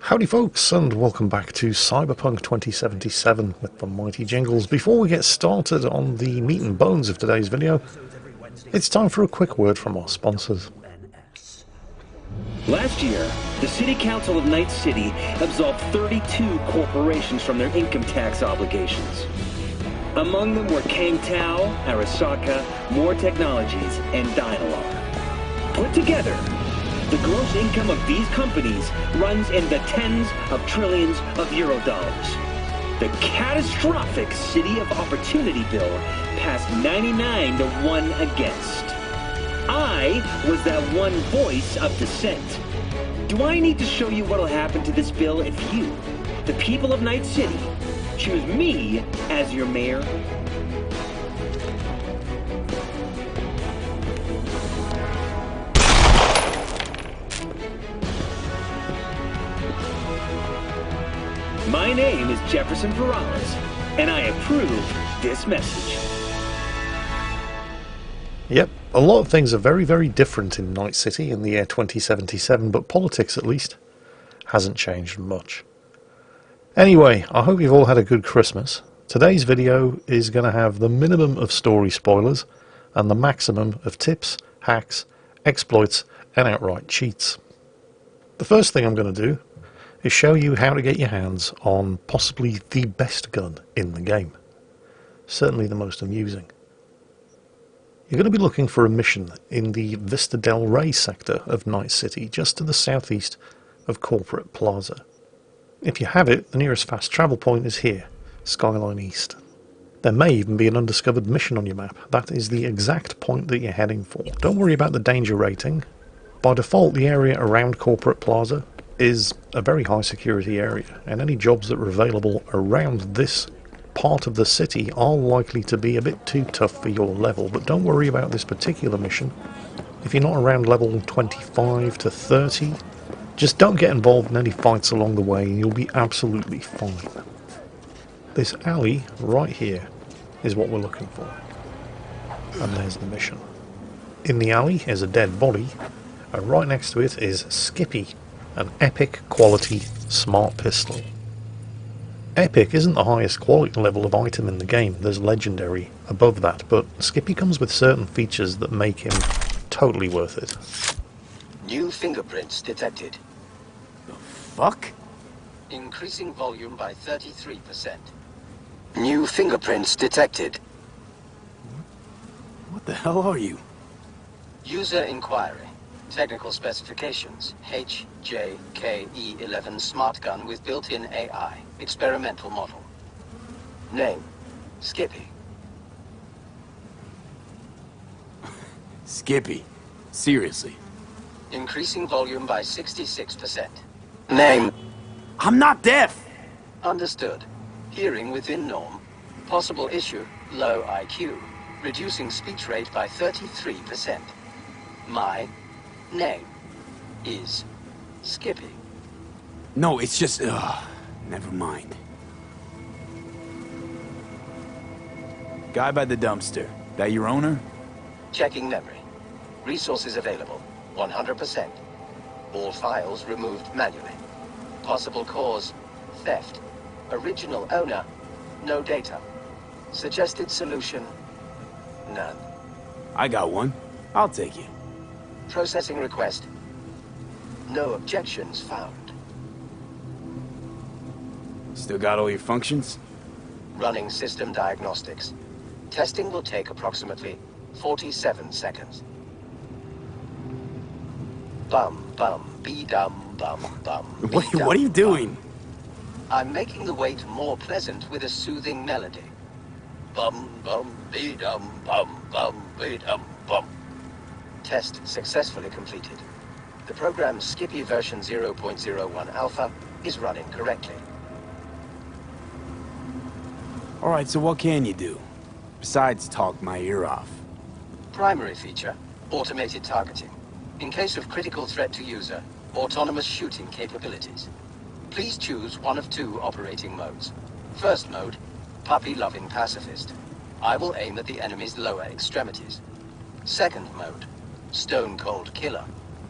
Howdy folks, and welcome back to Cyberpunk 2077 with the mighty Jingles. Before we get started on the meat and bones of today's video, it's time for a quick word from our sponsors. Last year, the City Council of Night City absolved 32 corporations from their income tax obligations. Among them were Kang Tao, Arasaka, More Technologies, and Dynalog. Put together, the gross income of these companies runs in the tens of trillions of euro dollars. The catastrophic City of Opportunity bill passed 99 to 1 against. I was that one voice of dissent. Do I need to show you what'll happen to this bill if you, the people of Night City, choose me as your mayor? My name is Jefferson Perales, and I approve this message. Yep, a lot of things are very, very different in Night City in the year 2077, but politics, at least, hasn't changed much. Anyway, I hope you've all had a good Christmas. Today's video is going to have the minimum of story spoilers and the maximum of tips, hacks, exploits, and outright cheats. The first thing I'm going to do is show you how to get your hands on possibly the best gun in the game. Certainly the most amusing. You're going to be looking for a mission in the Vista del Rey sector of Night City, just to the southeast of Corporate Plaza. If you have it, the nearest fast travel point is here, Skyline East. There may even be an undiscovered mission on your map. That is the exact point that you're heading for. Don't worry about the danger rating. By default, the area around Corporate Plaza is a very high security area, and any jobs that are available around this part of the city are likely to be a bit too tough for your level. But don't worry about this particular mission. If you're not around level 25 to 30, just don't get involved in any fights along the way and you'll be absolutely fine. This alley right here is what we're looking for, and there's the mission. In the alley is a dead body, and right next to it is Skippy, an epic quality smart pistol. Epic isn't the highest quality level of item in the game, there's legendary above that, but Skippy comes with certain features that make him totally worth it. New fingerprints detected. The fuck? Increasing volume by 33%. New fingerprints detected. What the hell are you? User inquiry. Technical specifications. HJKE11 smart gun with built-in AI. Experimental model. Name. Skippy. Skippy. Seriously. Increasing volume by 66%. Name. I'm not deaf! Understood. Hearing within norm. Possible issue. Low IQ. Reducing speech rate by 33%. My name is Skippy. No, it's just... never mind. Guy by the dumpster. That your owner? Checking memory. Resources available. 100%. All files removed manually. Possible cause. Theft. Original owner. No data. Suggested solution. None. I got one. I'll take it. Processing request. No objections found. Still got all your functions? Running system diagnostics. Testing will take approximately 47 seconds. Bum, bum, be-dum, bum, bum. What are you doing? I'm making the wait more pleasant with a soothing melody. Bum, bum, be-dum, bum, bum, be-dum, bum. Test successfully completed. The program's Skippy version 0.01 alpha is running correctly. Alright, so what can you do? Besides talk my ear off. Primary feature, automated targeting. In case of critical threat to user, autonomous shooting capabilities. Please choose one of two operating modes. First mode, puppy-loving pacifist. I will aim at the enemy's lower extremities. Second mode, Stone Cold Killer.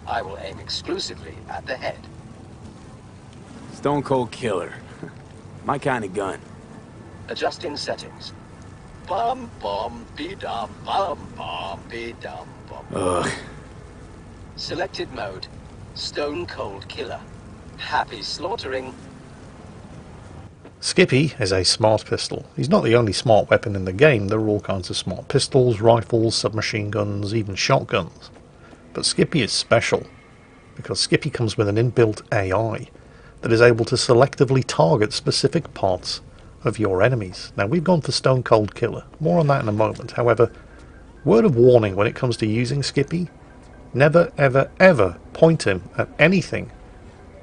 I will aim exclusively at the head. Stone Cold Killer. My kind of gun. Adjusting settings. Bum bum be dum bum bum be dum bum. Ugh. Selected mode. Stone Cold Killer. Happy slaughtering. Skippy is a smart pistol. He's not the only smart weapon in the game. There are all kinds of smart pistols, rifles, submachine guns, even shotguns. But Skippy is special, because Skippy comes with an inbuilt AI that is able to selectively target specific parts of your enemies. Now, we've gone for Stone Cold Killer. More on that in a moment. However, word of warning when it comes to using Skippy, never, ever, ever point him at anything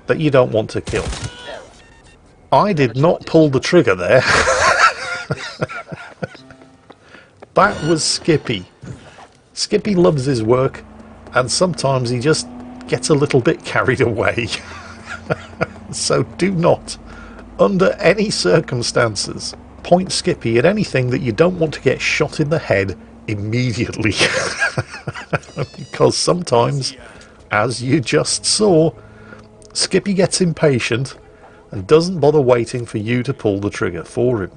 that you don't want to kill. I did not pull the trigger there. That was Skippy. Skippy loves his work, and sometimes he just gets a little bit carried away. So do not, under any circumstances, point Skippy at anything that you don't want to get shot in the head immediately. Because sometimes, as you just saw, Skippy gets impatient and doesn't bother waiting for you to pull the trigger for him.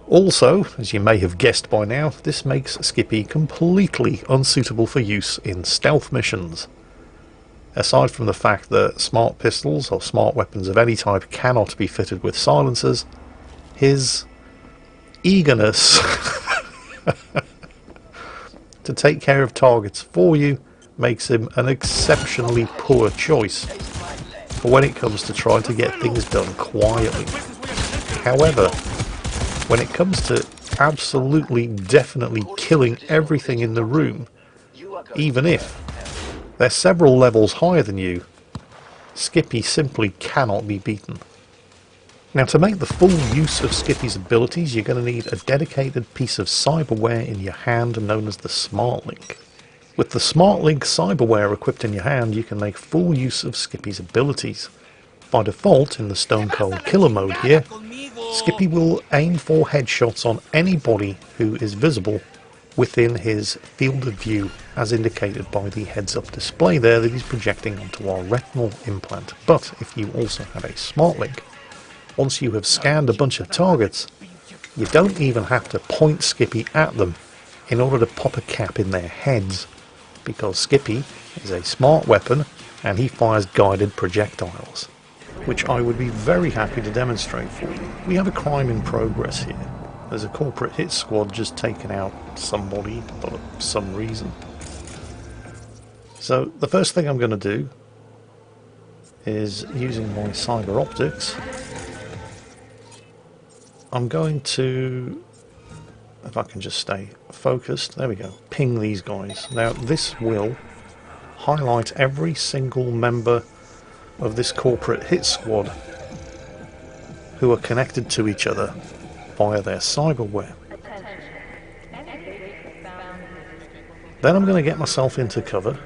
Also, as you may have guessed by now, this makes Skippy completely unsuitable for use in stealth missions. Aside from the fact that smart pistols or smart weapons of any type cannot be fitted with silencers, his eagerness to take care of targets for you makes him an exceptionally poor choice for when it comes to trying to get things done quietly. However, when it comes to absolutely, definitely killing everything in the room, even if they're several levels higher than you, Skippy simply cannot be beaten. Now, to make the full use of Skippy's abilities, you're going to need a dedicated piece of cyberware in your hand known as the Smart Link. With the Smart Link cyberware equipped in your hand, you can make full use of Skippy's abilities. By default, in the Stone Cold Killer mode here, Skippy will aim for headshots on anybody who is visible within his field of view, as indicated by the heads-up display there that he's projecting onto our retinal implant. But if you also have a Smart Link, once you have scanned a bunch of targets, you don't even have to point Skippy at them in order to pop a cap in their heads, because Skippy is a smart weapon and he fires guided projectiles, which I would be very happy to demonstrate for you. We have a crime in progress here. There's a corporate hit squad just taken out somebody for some reason. So the first thing I'm going to do is, using my cyber optics, I'm going to, if I can just stay focused, there we go, ping these guys. Now this will highlight every single member of this corporate hit squad who are connected to each other via their cyberware. Then I'm going to get myself into cover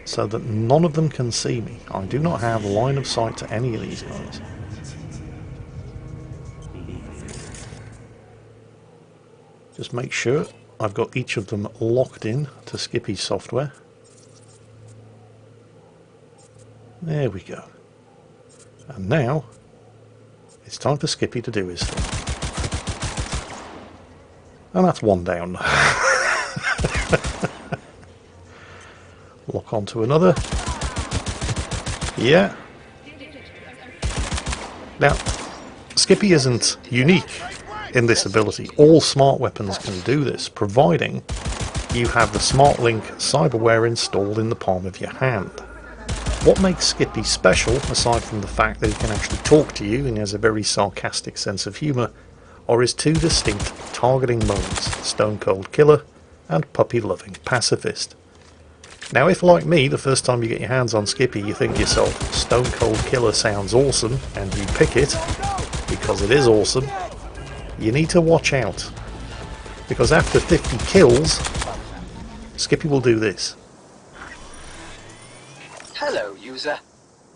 so that none of them can see me. I do not have line of sight to any of these guys. Just make sure I've got each of them locked in to Skippy's software. There we go. And now it's time for Skippy to do his thing. And that's one down. Lock onto another. Yeah. Now, Skippy isn't unique in this ability. All smart weapons can do this, providing you have the Smart Link cyberware installed in the palm of your hand. What makes Skippy special, aside from the fact that he can actually talk to you and he has a very sarcastic sense of humour, are his two distinct targeting modes, Stone Cold Killer and Puppy Loving Pacifist. Now, if like me, the first time you get your hands on Skippy you think to yourself, Stone Cold Killer sounds awesome, and you pick it, because it is awesome, you need to watch out. Because after 50 kills, Skippy will do this. Hello, user.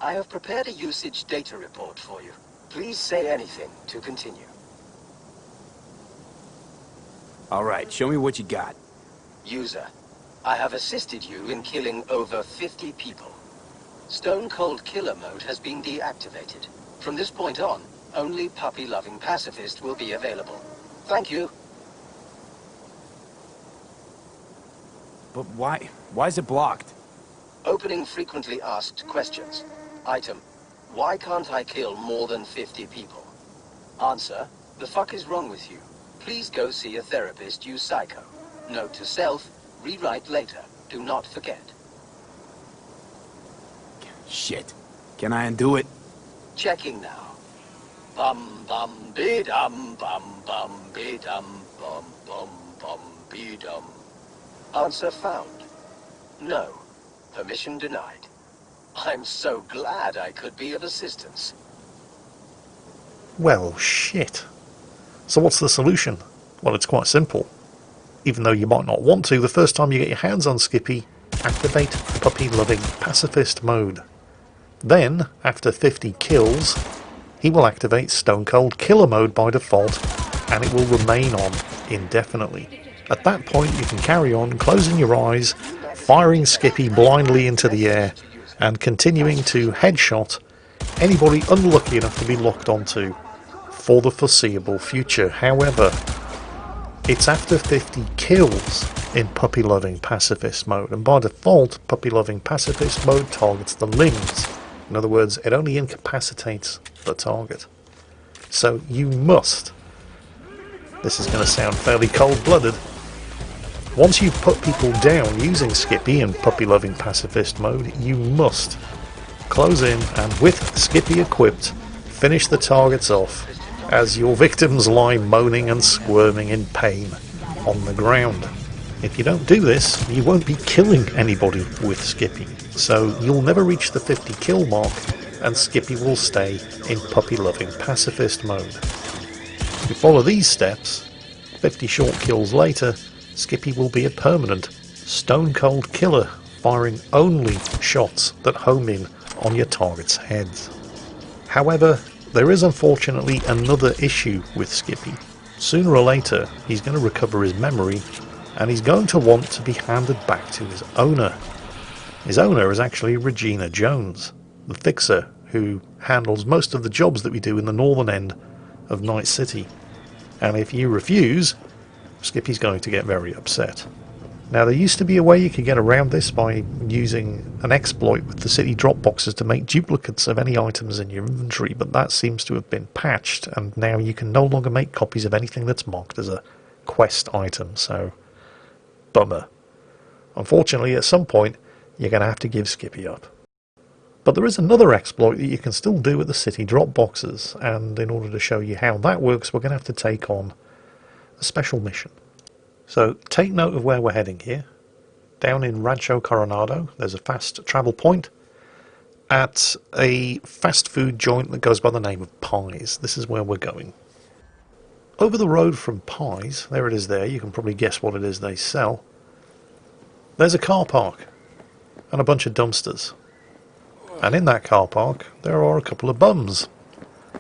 I have prepared a usage data report for you. Please say anything to continue. Alright, show me what you got. User, I have assisted you in killing over 50 people. Stone Cold Killer mode has been deactivated. From this point on, only puppy-loving pacifist will be available. Thank you. But why? Why is it blocked? Opening frequently asked questions. Item: why can't I kill more than 50 people? Answer: the fuck is wrong with you? Please go see a therapist, you psycho. Note to self: rewrite later. Do not forget. Shit. Can I undo it? Checking now. Bum bum be-dum bum bum be-dum bum bum bum be-dum. Answer found. No. Permission denied. I'm so glad I could be of assistance. Well, shit. So what's the solution? Well, it's quite simple. Even though you might not want to, the first time you get your hands on Skippy, activate puppy-loving pacifist mode. Then, after 50 kills, he will activate Stone Cold Killer mode by default, and it will remain on indefinitely. At that point, you can carry on closing your eyes, firing Skippy blindly into the air, and continuing to headshot anybody unlucky enough to be locked onto for the foreseeable future. However, it's after 50 kills in puppy-loving pacifist mode, and by default, puppy-loving pacifist mode targets the limbs. In other words, it only incapacitates the target. So you must, this is going to sound fairly cold-blooded, once you've put people down using Skippy in puppy-loving pacifist mode, you must close in and, with Skippy equipped, finish the targets off as your victims lie moaning and squirming in pain on the ground. If you don't do this, you won't be killing anybody with Skippy, so you'll never reach the 50 kill mark, and Skippy will stay in puppy-loving pacifist mode. If you follow these steps, 50 short kills later, Skippy will be a permanent Stone Cold Killer, firing only shots that home in on your target's heads. However, there is unfortunately another issue with Skippy. Sooner or later, he's going to recover his memory, and he's going to want to be handed back to his owner. His owner is actually Regina Jones, the fixer who handles most of the jobs that we do in the northern end of Night City. And if you refuse, Skippy's going to get very upset. Now, there used to be a way you could get around this by using an exploit with the city drop boxes to make duplicates of any items in your inventory, but that seems to have been patched, and now you can no longer make copies of anything that's marked as a quest item, so bummer. Unfortunately, at some point, you're going to have to give Skippy up. But there is another exploit that you can still do with the city drop boxes, and in order to show you how that works, we're going to have to take on a special mission. So take note of where we're heading here. Down in Rancho Coronado, there's a fast travel point at a fast food joint that goes by the name of Pies. This is where we're going. Over the road from Pies, there it is there, you can probably guess what it is they sell. There's a car park and a bunch of dumpsters. And in that car park, there are a couple of bums.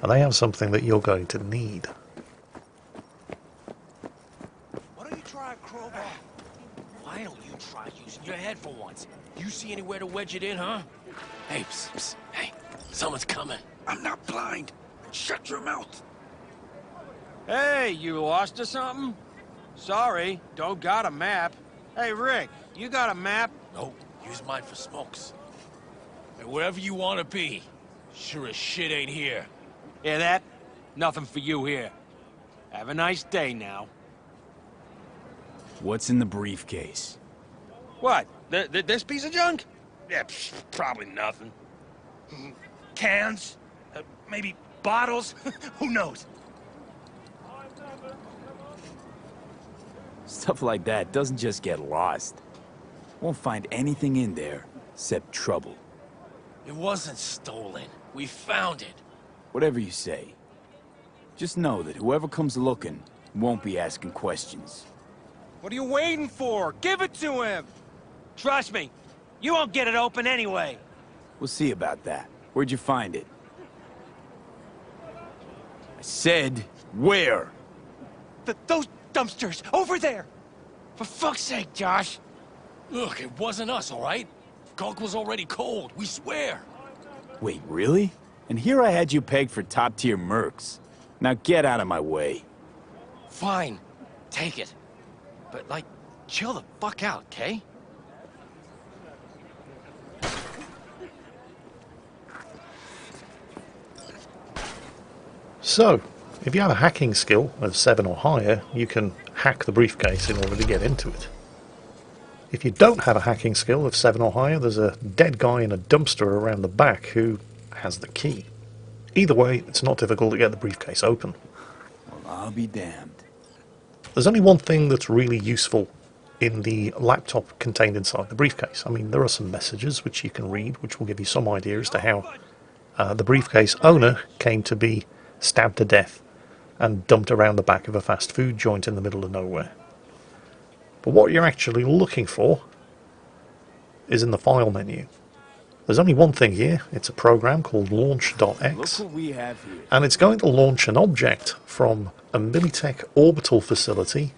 And they have something that you're going to need. Why don't you try using your head for once? You see anywhere to wedge it in, huh? Hey, psst, psst. Hey, someone's coming. I'm not blind. Shut your mouth. Hey, you lost or something? Sorry, don't got a map. Hey, Rick, you got a map? Nope, use mine for smokes. And wherever you want to be, sure as shit ain't here. Hear that? Nothing for you here. Have a nice day now. What's in the briefcase? What? This piece of junk? Yeah, probably nothing. Cans? Maybe bottles? Who knows? Stuff like that doesn't just get lost. Won't find anything in there except trouble. It wasn't stolen. We found it. Whatever you say. Just know that whoever comes looking won't be asking questions. What are you waiting for? Give it to him! Trust me, you won't get it open anyway. We'll see about that. Where'd you find it? I said, where? Those dumpsters, over there! For fuck's sake, Josh! Look, it wasn't us, all right? Gulk was already cold, we swear. Wait, really? And here I had you pegged for top-tier mercs. Now get out of my way. Fine. Take it. But, like, chill the fuck out, okay? So, if you have a hacking skill of 7 or higher, you can hack the briefcase in order to get into it. If you don't have a hacking skill of 7 or higher, there's a dead guy in a dumpster around the back who has the key. Either way, it's not difficult to get the briefcase open. Well, I'll be damned. There's only one thing that's really useful in the laptop contained inside the briefcase. I mean, there are some messages which you can read, which will give you some idea as to how the briefcase owner came to be stabbed to death and dumped around the back of a fast food joint in the middle of nowhere. But what you're actually looking for is in the file menu. There's only one thing here. It's a program called launch.x, Look what we have here. and it's going to launch an object from a Militech orbital facility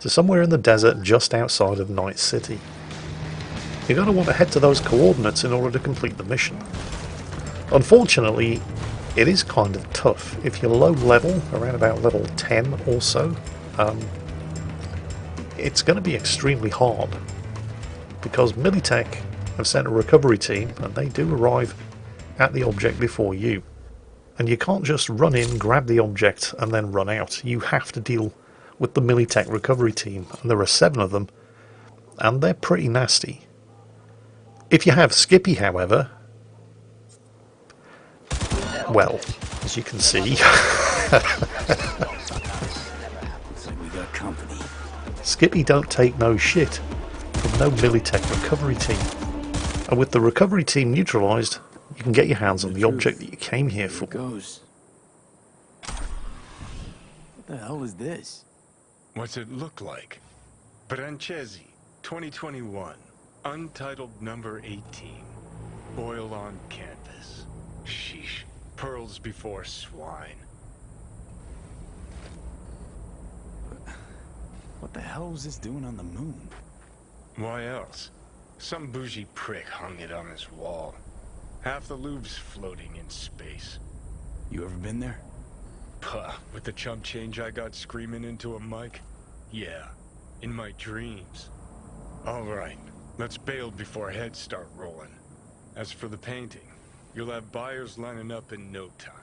to somewhere in the desert just outside of Night City. You're going to want to head to those coordinates in order to complete the mission. Unfortunately, it is kind of tough. If you're low level, around about level 10 or so, it's going to be extremely hard, because Militech have sent a recovery team and they do arrive at the object before you. And you can't just run in, grab the object and then run out. You have to deal with the Militech recovery team, and there are 7 of them, and they're pretty nasty. If you have Skippy, however, well, as you can see, Looks like we got company. Skippy don't take no shit from no Militech recovery team. And with the recovery team neutralised, you can get your hands on the object that you came here for. Here it goes. What the hell is this? What's it look like? Francesi, 2021. Untitled number 18. Oil on canvas. Sheesh. Pearls before swine. What the hell was this doing on the moon? Why else? Some bougie prick hung it on his wall. Half the Louvre's floating in space. You ever been there? Puh, with the chump change I got screaming into a mic? Yeah, in my dreams. Alright, let's bail before heads start rolling. As for the painting, you'll have buyers lining up in no time.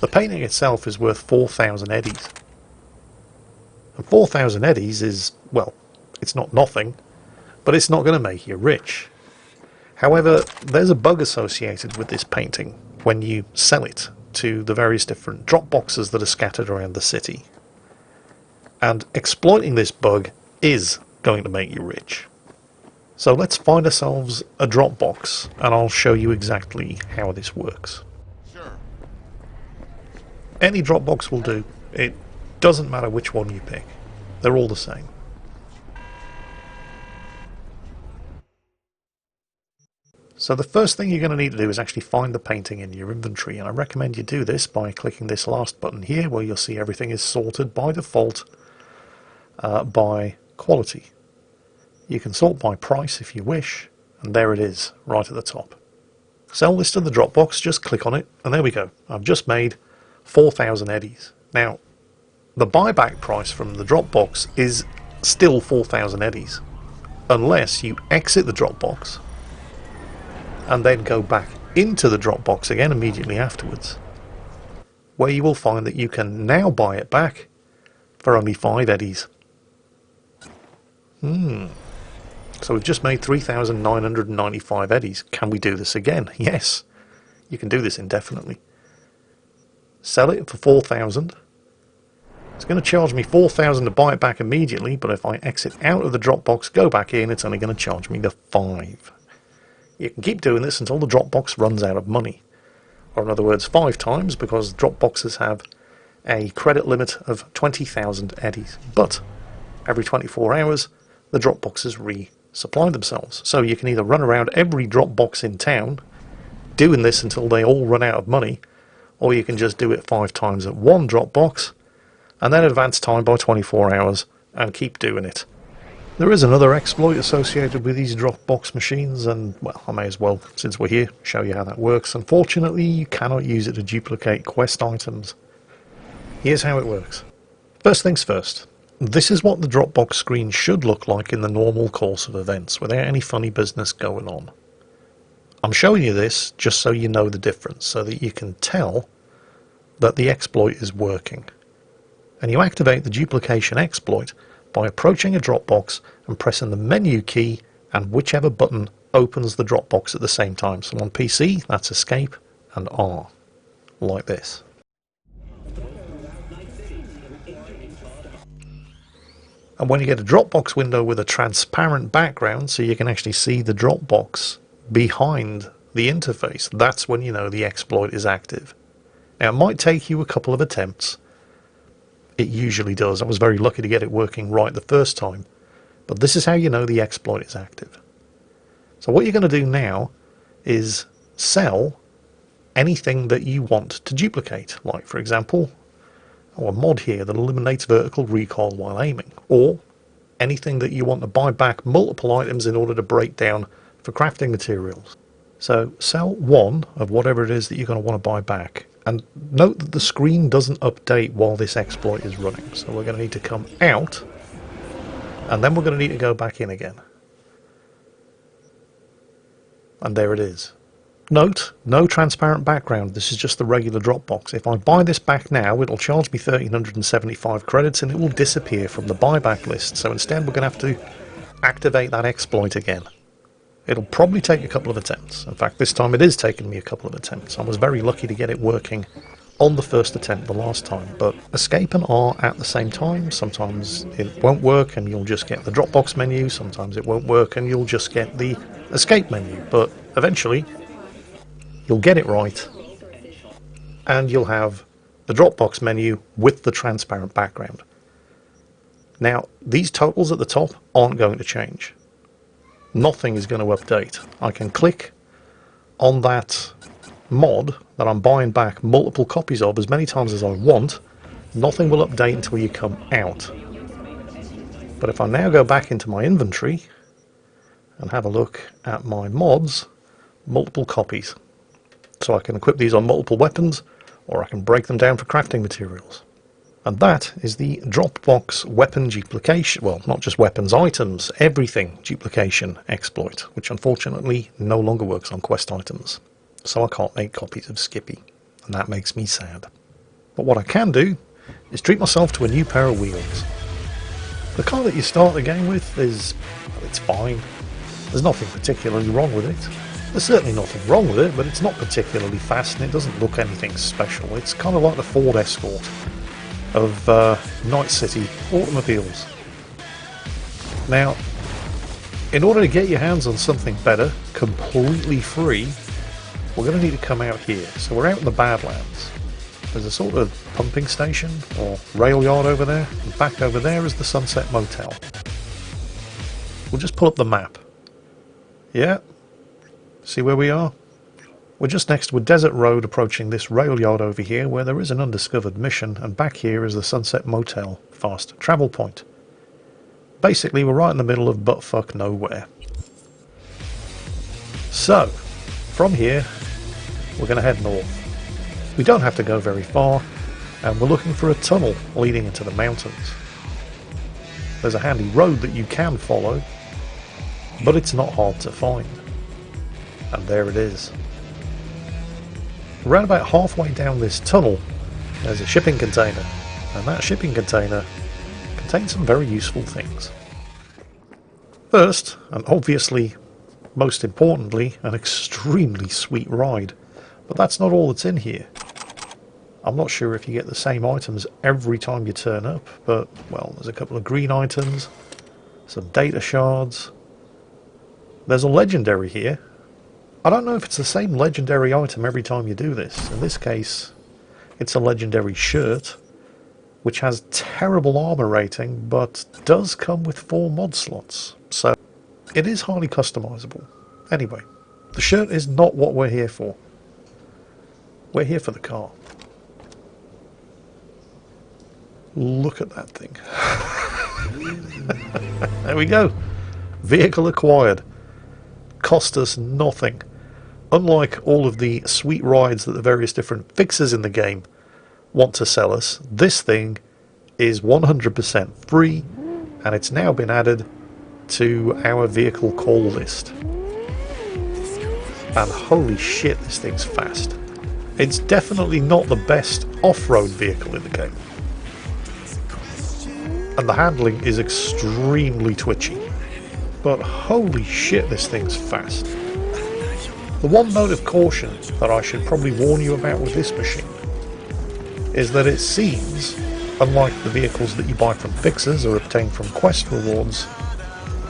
The painting itself is worth 4,000 eddies. And 4,000 eddies is, well, it's not nothing, but it's not going to make you rich. However, there's a bug associated with this painting when you sell it to the various different drop boxes that are scattered around the city. And exploiting this bug is going to make you rich. So let's find ourselves a drop box, and I'll show you exactly how this works. Sure. Any drop box will do. It doesn't matter which one you pick. They're all the same. So the first thing you're going to need to do is actually find the painting in your inventory, and I recommend you do this by clicking this last button here, where you'll see everything is sorted by default by quality. You can sort by price if you wish, and there it is, right at the top. Sell this to the Dropbox, just click on it, and there we go. I've just made 4,000 eddies. Now, the buyback price from the Dropbox is still 4,000 eddies, unless you exit the Dropbox and then go back into the Dropbox again immediately afterwards, where you will find that you can now buy it back for only 5 eddies. So we've just made 3,995 eddies. Can we do this again? Yes, you can do this indefinitely. Sell it for 4,000. It's going to charge me 4,000 to buy it back immediately, but if I exit out of the Dropbox, go back in, it's only going to charge me the 5. You can keep doing this until the Dropbox runs out of money. Or in other words, 5 times, because Dropboxes have a credit limit of 20,000 eddies. But every 24 hours, the Dropboxes resupply themselves. So you can either run around every Dropbox in town, doing this until they all run out of money, or you can just do it 5 times at one Dropbox, and then advance time by 24 hours, and keep doing it. There is another exploit associated with these Dropbox machines, and, well, I may as well, since we're here, show you how that works. Unfortunately, you cannot use it to duplicate quest items. Here's how it works. First things first, this is what the Dropbox screen should look like in the normal course of events, without any funny business going on. I'm showing you this just so you know the difference, so that you can tell that the exploit is working. And you activate the duplication exploit by approaching a Dropbox and pressing the menu key and whichever button opens the Dropbox at the same time. So on PC, that's Escape and R, like this. And when you get a Dropbox window with a transparent background, so you can actually see the Dropbox behind the interface, that's when you know the exploit is active. Now, it might take you a couple of attempts. It usually does. I was very lucky to get it working right the first time. But this is how you know the exploit is active. So what you're going to do now is sell anything that you want to duplicate. Like, for example, a mod here that eliminates vertical recoil while aiming. Or anything that you want to buy back multiple items in order to break down for crafting materials. So sell one of whatever it is that you're going to want to buy back. And note that the screen doesn't update while this exploit is running. So we're going to need to come out, and then we're going to need to go back in again. And there it is. Note, no transparent background. This is just the regular Dropbox. If I buy this back now, it'll charge me 1,375 credits and it will disappear from the buyback list. So instead we're going to have to activate that exploit again. It'll probably take a couple of attempts. In fact, this time it is taking me a couple of attempts. I was very lucky to get it working on the first attempt the last time. But Escape and R at the same time. Sometimes it won't work and you'll just get the Dropbox menu. Sometimes it won't work and you'll just get the Escape menu. But eventually, you'll get it right. And you'll have the Dropbox menu with the transparent background. Now, these totals at the top aren't going to change. Nothing is going to update. I can click on that mod that I'm buying back multiple copies of as many times as I want. Nothing will update until you come out. But if I now go back into my inventory and have a look at my mods, multiple copies. So I can equip these on multiple weapons, or I can break them down for crafting materials. And that is the Dropbox weapon duplication, well, not just weapons, items, everything duplication exploit, which unfortunately no longer works on quest items. So I can't make copies of Skippy, and that makes me sad. But what I can do is treat myself to a new pair of wheels. The car that you start the game with is, well, it's fine. There's nothing particularly wrong with it. There's certainly nothing wrong with it, but it's not particularly fast and it doesn't look anything special. It's kind of like the Ford Escort of Night City automobiles. Now, in order to get your hands on something better, completely free, we're going to need to come out here. So we're out in the Badlands. There's a sort of pumping station or rail yard over there, and back over there is the Sunset Motel. We'll just pull up the map. Yeah, see where we are? We're just next to a desert road approaching this rail yard over here where there is an undiscovered mission, and back here is the Sunset Motel fast travel point. Basically, we're right in the middle of buttfuck nowhere. So, from here, we're going to head north. We don't have to go very far, and we're looking for a tunnel leading into the mountains. There's a handy road that you can follow, but it's not hard to find. And there it is. Around about halfway down this tunnel, there's a shipping container, and that shipping container contains some very useful things. First, and obviously most importantly, an extremely sweet ride, but that's not all that's in here. I'm not sure if you get the same items every time you turn up, but, well, there's a couple of green items, some data shards, there's a legendary here. I don't know if it's the same legendary item every time you do this. In this case, it's a legendary shirt, which has terrible armor rating, but does come with 4 mod slots. So, it is highly customizable. Anyway, the shirt is not what we're here for. We're here for the car. Look at that thing. There we go. Vehicle acquired. Cost us nothing. Unlike all of the sweet rides that the various different fixers in the game want to sell us, this thing is 100% free, and it's now been added to our vehicle call list. And holy shit, this thing's fast. It's definitely not the best off-road vehicle in the game. And the handling is extremely twitchy. But holy shit, this thing's fast. The one note of caution that I should probably warn you about with this machine is that it seems, unlike the vehicles that you buy from fixers or obtain from quest rewards,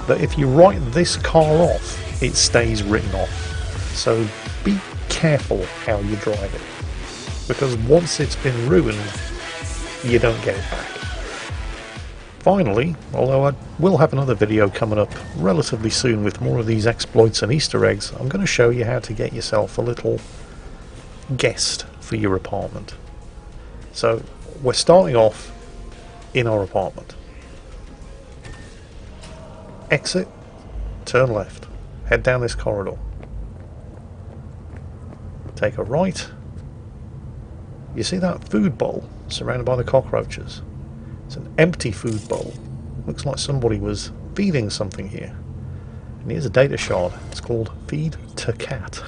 that if you write this car off, it stays written off. So be careful how you drive it, because once it's been ruined, you don't get it back. Finally, although I will have another video coming up relatively soon with more of these exploits and Easter eggs, I'm going to show you how to get yourself a little guest for your apartment. So we're starting off in our apartment. Exit, turn left, head down this corridor. Take a right. You see that food bowl surrounded by the cockroaches? It's an empty food bowl. Looks like somebody was feeding something here. And here's a data shard. It's called Feed to Cat.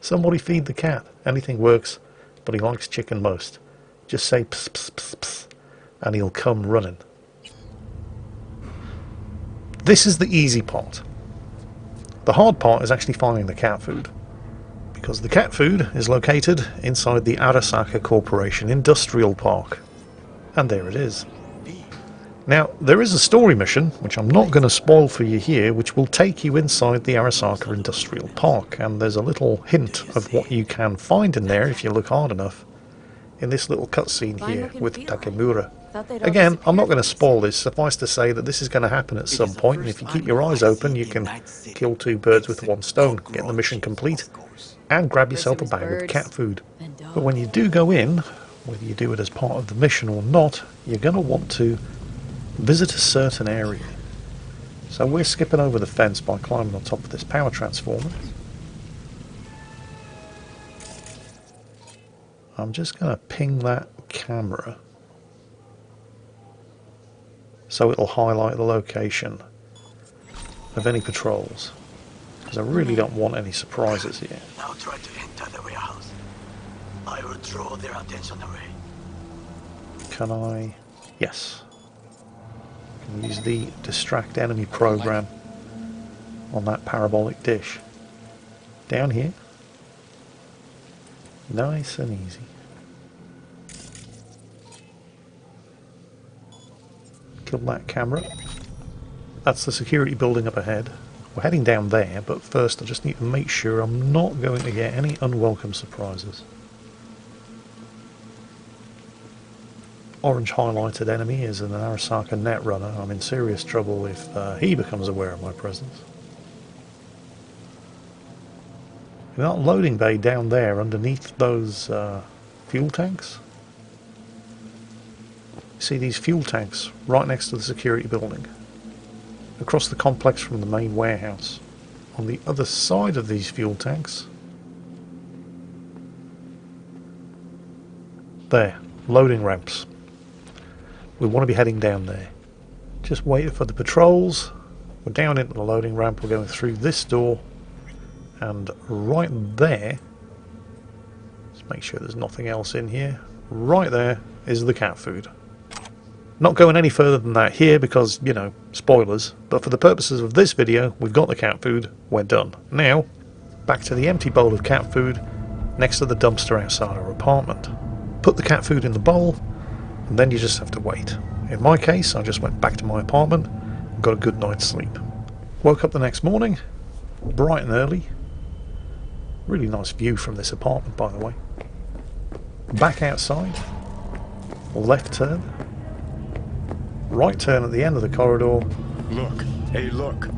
Somebody feed the cat. Anything works, but he likes chicken most. Just say pss pss pss pss and he'll come running. This is the easy part. The hard part is actually finding the cat food, because the cat food is located inside the Arasaka Corporation Industrial Park. And there it is. Now, there is a story mission, which I'm not going to spoil for you here, which will take you inside the Arasaka Industrial Park, and there's a little hint of what you can find in there if you look hard enough in this little cutscene here with Takemura. Again, I'm not going to spoil this. Suffice to say that this is going to happen at some point, and if you keep your eyes open, you can kill two birds with one stone, get the mission complete, and grab yourself a bag of cat food. But when you do go in, whether you do it as part of the mission or not, you're going to want to visit a certain area. So we're skipping over the fence by climbing on top of this power transformer. I'm just going to ping that camera so it'll highlight the location of any patrols, because I really don't want any surprises here. Now try to enter the warehouse. I will draw their attention away. Can I? Yes. Can use the distract enemy program on that parabolic dish. Down here. Nice and easy. Kill that camera. That's the security building up ahead. We're heading down there, but first I just need to make sure I'm not going to get any unwelcome surprises. Orange highlighted enemy is an Arasaka netrunner. I'm in serious trouble if he becomes aware of my presence. In that loading bay down there underneath those fuel tanks, you see these fuel tanks right next to the security building, across the complex from the main warehouse. On the other side of these fuel tanks, there, loading ramps. We want to be heading down there. Just waiting for the patrols. We're down into the loading ramp. We're going through this door, and right there, let's make sure there's nothing else in here. Right there is the cat food. Not going any further than that here because, you know, spoilers, but for the purposes of this video, we've got the cat food, we're done. Now, back to the empty bowl of cat food next to the dumpster outside our apartment. Put the cat food in the bowl, and then you just have to wait. In my case, I just went back to my apartment and got a good night's sleep. Woke up the next morning, bright and early. Really nice view from this apartment, by the way. Back outside, left turn, right turn at the end of the corridor. Look. Hey, look.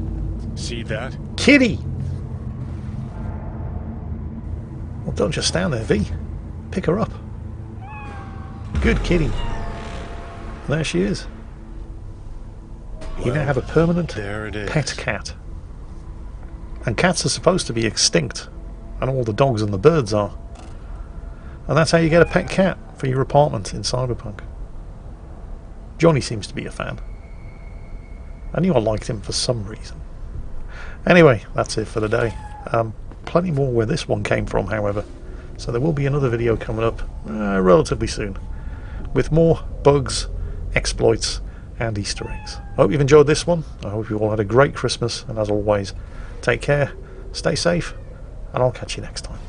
See that? Kitty! Well, don't just stand there, V. Pick her up. Good kitty. there she is. You now have a permanent There it is. pet cat. And cats are supposed to be extinct, and all the dogs and the birds are. And that's how you get a pet cat for your apartment in Cyberpunk. Johnny seems to be a fan. I knew I liked him for some reason. Anyway, that's it for the day. Plenty more where this one came from, however. So there will be another video coming up relatively soon, with more bugs, exploits, and Easter eggs. I hope you've enjoyed this one. I hope you all had a great Christmas, and as always, take care, stay safe, and I'll catch you next time.